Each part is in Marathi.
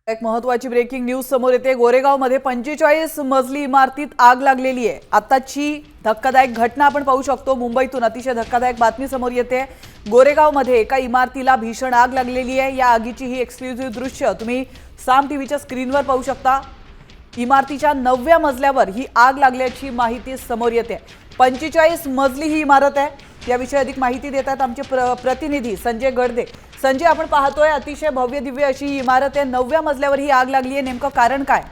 एक महत्त्वाची ब्रेकिंग न्यूज समोर येते। गोरेगावमध्ये 45 मजली इमारतीत आग लागलेली आहे। आताची धक्कादायक घटना आपण पाहू शकतो। मुंबईतून अतिशय धक्कादायक बातमी समोर येते। गोरेगावमध्ये एका इमारतीला भीषण आग लागलेली आहे। या आगीची ही एक्सक्लुझिव्ह दृश्य तुम्ही साम टीव्हीच्या स्क्रीनवर पाहू शकता। इमारतीच्या 9व्या मजल्यावर ही आग लागल्याची माहिती समोर येते। 45 मजली ही इमारत आहे। याविषयी अधिक माहिती देतात आमचे प्रतिनिधी संजय गडदे। संजय, आपण पाहतोय अतिशय भव्य दिव्य अशी ही इमारत आहे। 9व्या मजल्यावर ही आग लागली आहे, नेमकं कारण काय?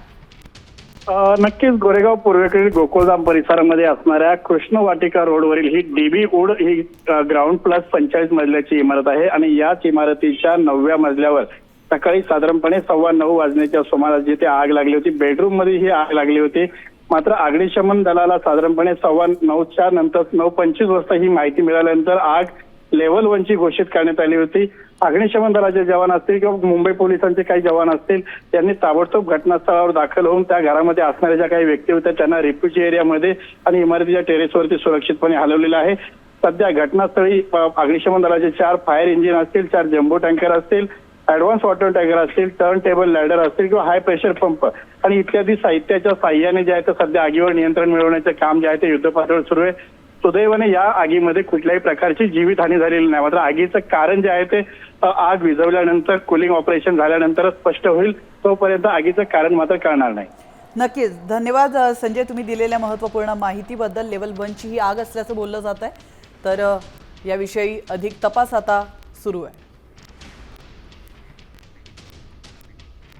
नक्कीच गोरेगाव पूर्वेकडील गोकुळधाम परिसरामध्ये असणाऱ्या कृष्ण वाटिका रोडवरील ही डीबी वूड ही ग्राउंड प्लस 45 मजल्याची इमारत आहे आणि याच इमारतीच्या 9व्या मजल्यावर सकाळी साधारणपणे 9:15 वाजण्याच्या सुमारास जिथे आग लागली होती, बेडरूम मध्ये ही आग लागली होती। मात्र अग्निशमन दलाला साधारणपणे 9:15च्या नंतर 9:25 वाजता ही माहिती मिळाल्यानंतर आग लेव्हल 1 ची घोषित करण्यात आली होती। अग्निशमन दलाचे जवान असतील किंवा मुंबई पोलिसांचे काही जवान असतील, त्यांनी ताबडतोब घटनास्थळावर दाखल होऊन त्या घरामध्ये असणाऱ्या ज्या काही व्यक्ती होत्या त्यांना रेफ्युजी एरियामध्ये आणि इमारतीच्या टेरेसवरती सुरक्षितपणे हलवलेलं आहे। सध्या घटनास्थळी अग्निशमन दलाचे 4 फायर इंजिन असतील, 4 जम्बो टँकर असतील, ऍडव्हान्स वॉटर टँकर असतील, टर्न टेबल लॅडर असतील किंवा हाय प्रेशर पंप आणि इत्यादी साहित्याच्या साह्याने जे आहे ते सध्या आगीवर नियंत्रण मिळवण्याचे काम जे आहे ते युद्धपातळीवर सुरू आहे। सुदैवाने या आगीमध्ये कुठल्याही प्रकारची जीवितहानी झालेली नाही। मात्र आगीचं कारण जे आहे ते आग विझवल्यानंतर कुलिंग ऑपरेशन झाल्यानंतरच स्पष्ट होईल। तोपर्यंत आगीचं कारण मात्र कळणार नाही। नक्कीच धन्यवाद संजय, तुम्ही दिलेल्या महत्त्वपूर्ण माहितीबद्दल। लेव्हल 1 ची ही आग असल्याचं बोललं जात आहे, तर याविषयी अधिक तपास आता सुरू आहे।